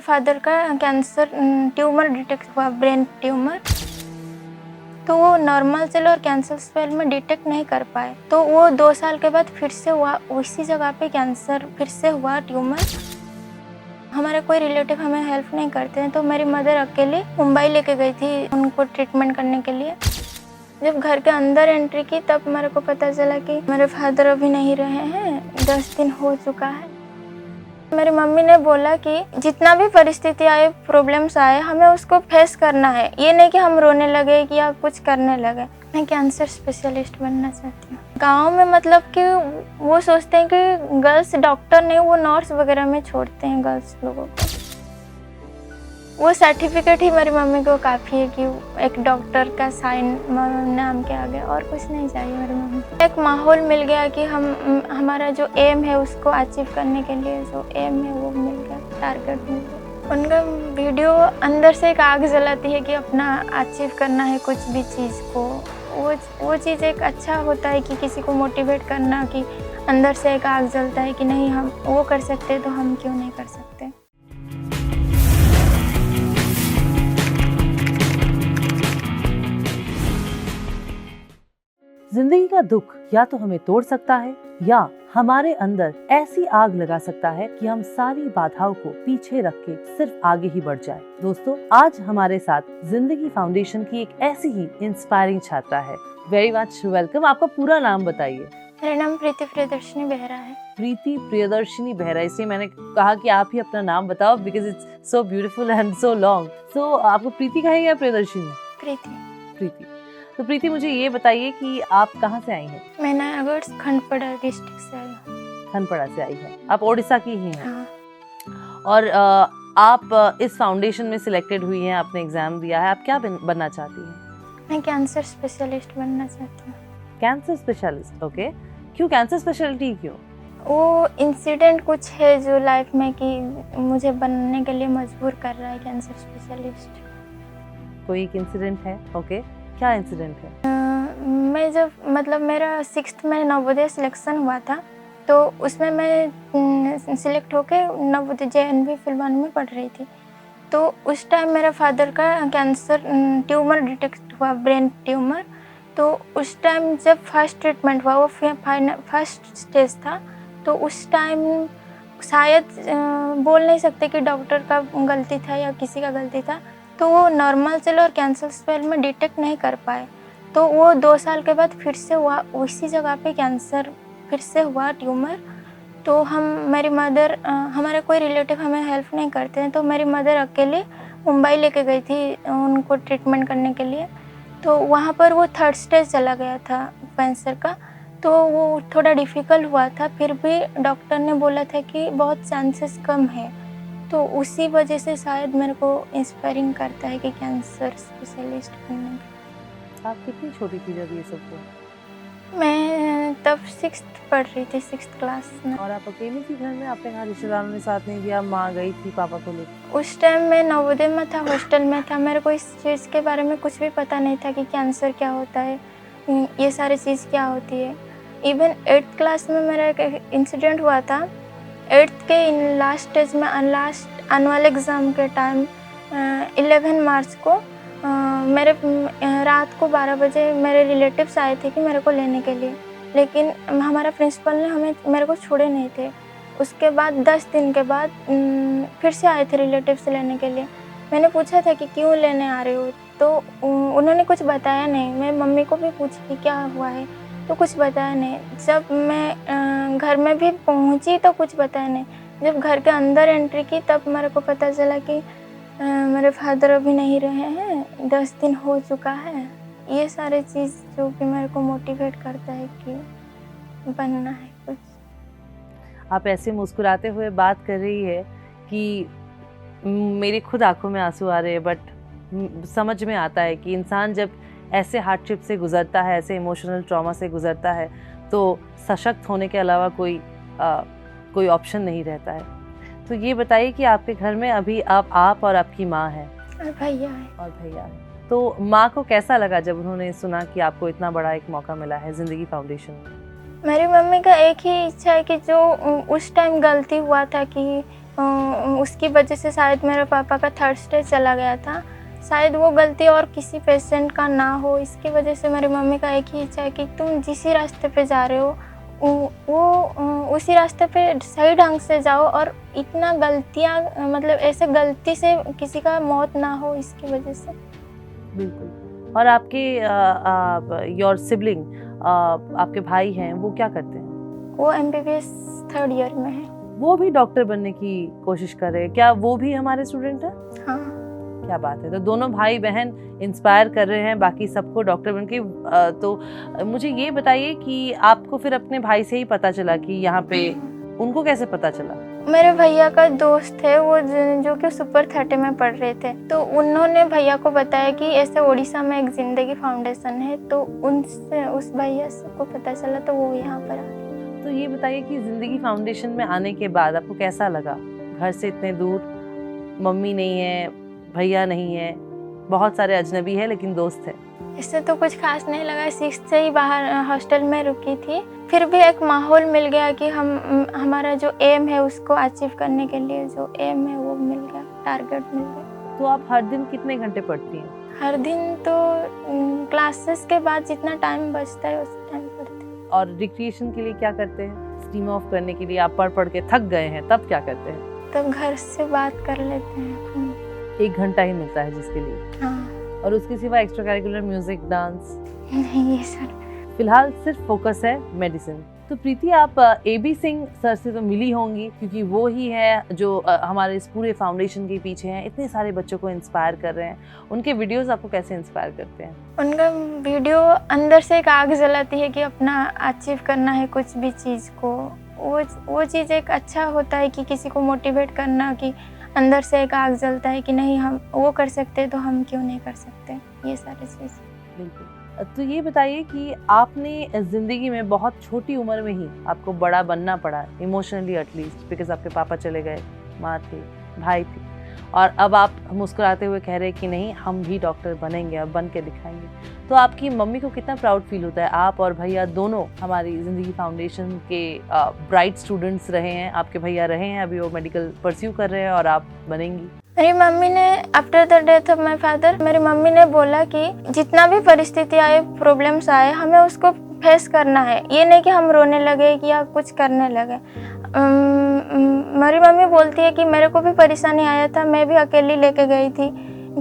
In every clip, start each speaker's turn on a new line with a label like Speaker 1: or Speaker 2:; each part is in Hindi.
Speaker 1: फादर का कैंसर ट्यूमर डिटेक्ट हुआ, ब्रेन ट्यूमर। तो वो नॉर्मल सेल और कैंसर सेल में डिटेक्ट नहीं कर पाए, तो वो 2 साल के बाद फिर से हुआ, उसी जगह पे कैंसर फिर से हुआ ट्यूमर। हमारे कोई रिलेटिव हमें हेल्प नहीं करते हैं, तो मेरी मदर अकेले मुंबई लेके गई थी उनको ट्रीटमेंट करने के लिए। जब घर के अंदर एंट्री की तब मेरे को पता चला कि मेरे फादर अभी नहीं रहे हैं, 10 दिन हो चुका है। मेरी मम्मी ने बोला कि जितना भी परिस्थिति आए, प्रॉब्लम्स आए, हमें उसको फेस करना है। ये नहीं कि हम रोने लगे कि या कुछ करने लगे। मैं कैंसर स्पेशलिस्ट बनना चाहती हूँ। गांव में मतलब कि वो सोचते हैं कि गर्ल्स डॉक्टर नहीं, वो नर्स वगैरह में छोड़ते हैं गर्ल्स लोगों को। वो सर्टिफिकेट ही मेरी मम्मी को काफ़ी है कि एक डॉक्टर का साइन नाम के आ गया, और कुछ नहीं चाहिए मेरी मम्मी को। एक माहौल मिल गया कि हमारा जो एम है उसको अचीव करने के लिए जो एम है वो मिल गया, टारगेट मिल गया। उनका वीडियो अंदर से एक आग जलाती है कि अपना अचीव करना है कुछ भी चीज़ को। वो चीज़ एक अच्छा होता है कि किसी को मोटिवेट करना, कि अंदर से एक आग जलता है कि नहीं, हम वो कर सकते तो हम क्यों नहीं कर सकते।
Speaker 2: जिंदगी का दुख या तो हमें तोड़ सकता है या हमारे अंदर ऐसी आग लगा सकता है कि हम सारी बाधाओं को पीछे रख के सिर्फ आगे ही बढ़ जाए। दोस्तों, आज हमारे साथ जिंदगी फाउंडेशन की एक ऐसी ही इंस्पायरिंग छात्रा है। Very much welcome. आपका पूरा नाम बताइए।
Speaker 1: मेरा नाम प्रीति प्रियदर्शनी बेहरा है।
Speaker 2: प्रीति प्रियदर्शनी बेहरा, इसलिए मैंने कहा कि आप ही अपना नाम बताओ, because it's so beautiful and so long. So आपको प्रीति कहेंगे या प्रियदर्शनी? प्रीति। तो प्रीति, मुझे ये बताइए कि आप कहाँ से आई हैं?
Speaker 1: मैं नयागढ़ खंडपड़ा डिस्ट्रिक्ट से आई हूँ।
Speaker 2: खंडपड़ा से आई हैं। आप ओडिशा की ही हैं।
Speaker 1: हाँ।
Speaker 2: और आप इस फाउंडेशन में सिलेक्टेड हुई हैं, आपने एग्जाम दिया है। आप क्या बनना चाहती हैं?
Speaker 1: मैं कैंसर स्पेशलिस्ट बनना चाहती हूँ।
Speaker 2: Cancer specialist, okay. क्यों कैंसर स्पेशलिटी क्यों?
Speaker 1: वो इंसिडेंट कुछ है जो लाइफ में कि मुझे बनने के लिए मजबूर कर रहा है कैंसर स्पेशलिस्ट।
Speaker 2: कोई एक इंसिडेंट है? ओके, क्या इंसिडेंट है?
Speaker 1: मैं जब मतलब मेरा 6th में नवोदय सिलेक्शन हुआ था, तो उसमें मैं सिलेक्ट होके नवोदय JNV फिल्वानी में पढ़ रही थी। तो उस टाइम मेरा फादर का कैंसर ट्यूमर डिटेक्ट हुआ, ब्रेन ट्यूमर। तो उस टाइम जब फर्स्ट ट्रीटमेंट हुआ, वो फर्स्ट स्टेज था, तो उस टाइम शायद बोल नहीं सकते कि डॉक्टर का गलती था या किसी का गलती था, तो वो नॉर्मल सेल और कैंसर सेल में डिटेक्ट नहीं कर पाए। तो वो 2 साल के बाद फिर से हुआ, उसी जगह पे कैंसर फिर से हुआ ट्यूमर। तो मेरी मदर, हमारे कोई रिलेटिव हमें हेल्प नहीं करते हैं, तो मेरी मदर अकेले मुंबई लेके गई थी उनको ट्रीटमेंट करने के लिए। तो वहाँ पर वो 3rd स्टेज चला गया था कैंसर का, तो वो थोड़ा डिफ़िकल्ट हुआ था। फिर भी डॉक्टर ने बोला था कि बहुत चांसेस कम है, तो उसी वजह से शायद मेरे को इंस्पायरिंग करता है कि कैंसर स्पेशलिस्ट बनने का।
Speaker 2: आप कितनी छोटी थी जब ये सब हुआ?
Speaker 1: मैं तब 6th पढ़ रही थी, 6th क्लास में।
Speaker 2: और आप अकेली थी घर में? आपने कहा रिश्तेदारों ने साथ नहीं दिया, माँ गई थी पापा को लेकर?
Speaker 1: उस टाइम मैं नवोदय में था, हॉस्टल में था। मेरे को इस चीज़ के बारे में कुछ भी पता नहीं था कि कैंसर क्या होता है, ये सारी चीज़ क्या होती है। इवन 8th क्लास में मेरा एक इंसिडेंट हुआ था। 8th के लास्ट स्टेज में, लास्ट एनुअल एग्ज़ाम के टाइम 11 मार्च को मेरे रात को 12 बजे मेरे रिलेटिव्स आए थे कि मेरे को लेने के लिए, लेकिन हमारा प्रिंसिपल ने मेरे को छोड़े नहीं थे। उसके बाद 10 दिन के बाद फिर से आए थे रिलेटिव्स लेने के लिए। मैंने पूछा था कि क्यों लेने आ रहे हो, तो उन्होंने कुछ बताया नहीं। मैं मम्मी को भी पूछी कि क्या हुआ है, तो कुछ बताया नहीं। जब मैं घर में भी पहुंची तो कुछ बताया नहीं। जब घर के अंदर एंट्री की तब मेरे को पता चला कि मेरे फादर अभी नहीं रहे हैं, 10 दिन हो चुका है। ये सारे चीज़ जो कि मेरे को मोटिवेट करता है कि बनना है कुछ।
Speaker 2: आप ऐसे मुस्कुराते हुए बात कर रही है कि मेरी खुद आंखों में आंसू आ रहे हैं, बट समझ में आता है कि इंसान जब ऐसे हार्डशिप से गुजरता है, ऐसे इमोशनल ट्रॉमा से गुजरता है, तो सशक्त होने के अलावा कोई ऑप्शन नहीं रहता है। तो ये बताइए कि आपके घर में अभी आप और आपकी माँ है
Speaker 1: और भैया है।
Speaker 2: तो माँ को कैसा लगा जब उन्होंने सुना कि आपको इतना बड़ा एक मौका मिला है जिंदगी फाउंडेशन में?
Speaker 1: मेरी मम्मी का एक ही इच्छा है कि जो उस टाइम गलती हुआ था कि उसकी वजह से शायद मेरे पापा का 3rd स्टेज चला गया था, शायद वो गलती और किसी पेशेंट का ना हो। इसकी वजह से मेरी मम्मी का एक ही इच्छा है कि तुम जिस रास्ते पे जा रहे हो वो उसी रास्ते पे सही ढंग से जाओ और इतना गलतियाँ मतलब ऐसे गलती से किसी का मौत ना हो, इसकी वजह से।
Speaker 2: बिल्कुल। और आपके योर सिबलिंग, आपके भाई हैं, वो क्या करते हैं?
Speaker 1: वो MBBS 3rd ईयर में है।
Speaker 2: वो भी डॉक्टर बनने की कोशिश कर रहे हैं क्या? वो भी हमारे स्टूडेंट हैं?
Speaker 1: हाँ।
Speaker 2: क्या बात है। तो दोनों भाई बहन इंस्पायर कर रहे हैं बाकी सबको डॉक्टर बन के। तो मुझे ये बताइए कि आपको फिर अपने भाई से ही पता चला कि यहाँ पे, उनको कैसे पता चला?
Speaker 1: मेरे भैया का दोस्त है वो जो कि सुपर 30 में पढ़ रहे थे, तो उन्होंने भैया को बताया कि ऐसे उड़ीसा में एक जिंदगी फाउंडेशन है, तो उनसे उस भैया को पता चला तो वो यहाँ पर आ गए।
Speaker 2: तो ये बताइए कि जिंदगी फाउंडेशन में आने के बाद आपको कैसा लगा? घर से इतने दूर, मम्मी नहीं है, भैया नहीं है, बहुत सारे अजनबी है लेकिन दोस्त है।
Speaker 1: इससे तो कुछ खास नहीं लगा, 6th से ही बाहर हॉस्टल में रुकी थी, फिर भी एक माहौल मिल गया कि हमारा जो एम है उसको अचीव करने के लिए जो एम है वो मिल गया, टारगेट मिल गया।
Speaker 2: तो आप हर दिन कितने घंटे पढ़ती हैं?
Speaker 1: हर दिन तो क्लासेस के बाद जितना टाइम बचता है उस टाइम पढ़ती हूँ।
Speaker 2: और रिक्रिएशन के लिए क्या करते हैं? स्टीम ऑफ करने के लिए आप पढ़ के थक गए हैं तब क्या करते हैं?
Speaker 1: तब घर से बात कर लेते हैं।
Speaker 2: 1 घंटा ही मिलता है जिसके लिए?
Speaker 1: हाँ।
Speaker 2: और उसके सिवा एक्स्ट्रा करिकुलर म्यूजिक, डांस?
Speaker 1: नहीं, ये सर
Speaker 2: फिलहाल सिर्फ फोकस है मेडिसिन। तो प्रीति, आप AB सिंह सर से तो मिली होंगी क्योंकि वो ही है जो हमारे इस पूरे फाउंडेशन के पीछे हैं, इतने सारे बच्चों को इंस्पायर कर रहे हैं। उनके वीडियोस आपको कैसे इंस्पायर करते हैं?
Speaker 1: उनका वीडियो अंदर से एक आग जलाती है कि अपना अचीव करना है कुछ भी चीज़ को। वो चीज़ एक अच्छा होता है कि किसी को मोटिवेट करना, कि अंदर से एक आग जलता है कि नहीं हम वो कर सकते तो हम क्यों नहीं कर सकते, ये सारी चीज़।
Speaker 2: बिल्कुल। तो ये बताइए कि आपने ज़िंदगी में बहुत छोटी उम्र में ही आपको बड़ा बनना पड़ा, इमोशनली एटलीस्ट, बिकॉज आपके पापा चले गए, माँ थी, भाई थी, और अब आप मुस्कुराते हुए कह रहे हैं कि नहीं हम भी डॉक्टर बनेंगे, अब बन के दिखाएंगे। तो आपकी मम्मी को कितना प्राउड फील होता है? आप और भैया दोनों हमारी ज़िंदगी फाउंडेशन के ब्राइट स्टूडेंट्स रहे हैं, आपके भैया रहे हैं, अभी वो मेडिकल परस्यू कर रहे हैं और आप बनेंगी।
Speaker 1: मेरी मम्मी ने after the death of my father, मेरी मम्मी ने बोला कि जितना भी परिस्थिति आए, प्रॉब्लम्स आए, हमें उसको फेस करना है। ये नहीं कि हम रोने लगे या कुछ करने लगे। मेरी मम्मी बोलती है कि मेरे को भी परेशानी आया था, मैं भी अकेली लेके गई थी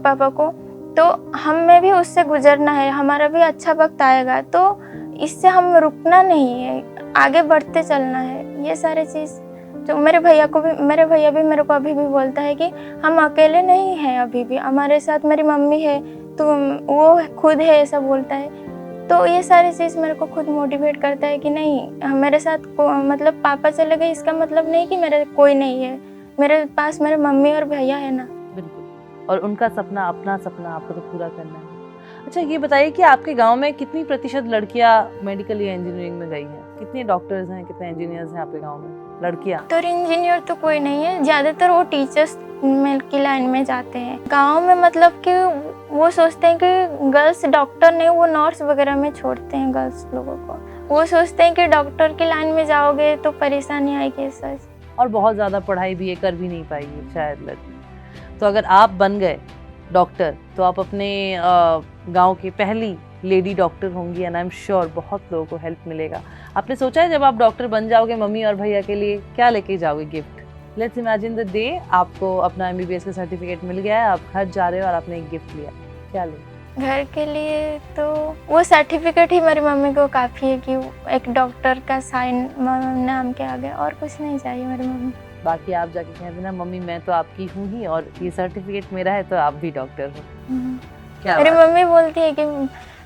Speaker 1: पापा को, तो हमें भी उससे गुजरना है, हमारा भी अच्छा वक्त आएगा, तो इससे हम रुकना नहीं है, आगे बढ़ते चलना है। ये सारी चीज़ तो मेरे भैया भी मेरे को अभी भी बोलता है कि हम अकेले नहीं हैं, अभी भी हमारे साथ मेरी मम्मी है, तो वो खुद है, ऐसा बोलता है। तो ये सारी चीज़ मेरे को खुद मोटिवेट करता है कि नहीं मेरे साथ मतलब पापा चले गए इसका मतलब नहीं कि मेरे कोई नहीं है, मेरे पास मेरे मम्मी और भैया है ना।
Speaker 2: बिल्कुल। और उनका सपना, अपना सपना आपको तो पूरा करना है। अच्छा ये बताइए कि आपके गांव में कितनी प्रतिशत लड़कियां मेडिकल या इंजीनियरिंग में गई हैं? कितने डॉक्टर्स हैं, कितने इंजीनियर्स हैं आपके गांव में लड़कियां?
Speaker 1: तो इंजीनियर तो कोई नहीं है, ज़्यादातर वो टीचर्स की लाइन में जाते हैं। गांव में मतलब कि वो सोचते हैं कि गर्ल्स डॉक्टर नहीं, वो नर्स वगैरह में छोड़ते हैं गर्ल्स लोगों को। वो सोचते हैं कि डॉक्टर की लाइन में जाओगे तो परेशानी आएगी सर,
Speaker 2: और बहुत ज़्यादा पढ़ाई भी ये कर भी नहीं पाएगी शायद लड़की। तो अगर आप बन गए डॉक्टर तो आप अपने गांव की पहली लेडी डॉक्टर होंगी, एंड आई एम श्योर बहुत लोगों को हेल्प मिलेगा। आपने सोचा है जब आप डॉक्टर बन जाओगे मम्मी और भैया के लिए क्या लेके जाओगे gift? Let's imagine the day आपको अपना MBBS का सर्टिफिकेट मिल गया है, आप घर जा रहे हो और आपने एक गिफ्ट लिया, क्या ले?
Speaker 1: घर के लिए तो वो सर्टिफिकेट ही मेरी मम्मी को काफ़ी है कि एक डॉक्टर का साइन नाम के आगे, और कुछ नहीं चाहिए मेरी मम्मी।
Speaker 2: बाकी आप जाके कह देना मम्मी मैं तो आपकी हूँ ही और ये सर्टिफिकेट मेरा है तो आप भी डॉक्टर हो। क्या
Speaker 1: मेरी मम्मी बोलती है कि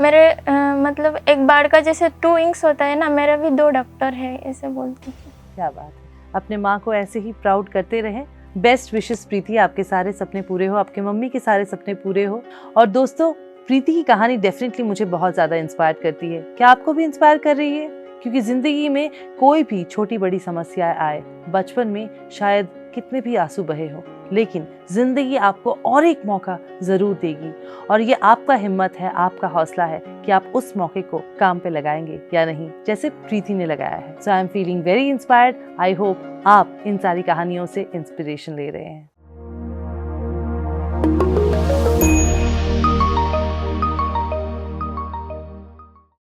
Speaker 1: मेरे मतलब एक बार का जैसे 2 इंक्स होता है ना, मेरा भी 2 डॉक्टर है, ऐसे बोलती है।
Speaker 2: क्या बात है। अपने माँ को ऐसे ही प्राउड करते रहें। बेस्ट विशेस प्रीति, आपके सारे सपने पूरे हो, आपके मम्मी के सारे सपने पूरे हो। और दोस्तों प्रीति की कहानी डेफिनेटली मुझे बहुत ज़्यादा इंस्पायर करती है। क्या आपको भी इंस्पायर कर रही है? क्योंकि ज़िंदगी में कोई भी छोटी बड़ी समस्या आए, बचपन में शायद कितने भी आंसू बहे हो, लेकिन ज़िंदगी आपको और एक मौका ज़रूर देगी और ये आपका हिम्मत है, आपका हौसला है कि आप उस मौके को काम पे लगाएंगे या नहीं, जैसे प्रीति ने लगाया है। So I am feeling very inspired. I hope आप इन सारी कहानियों से इंस्पिरेशन ले रहे हैं।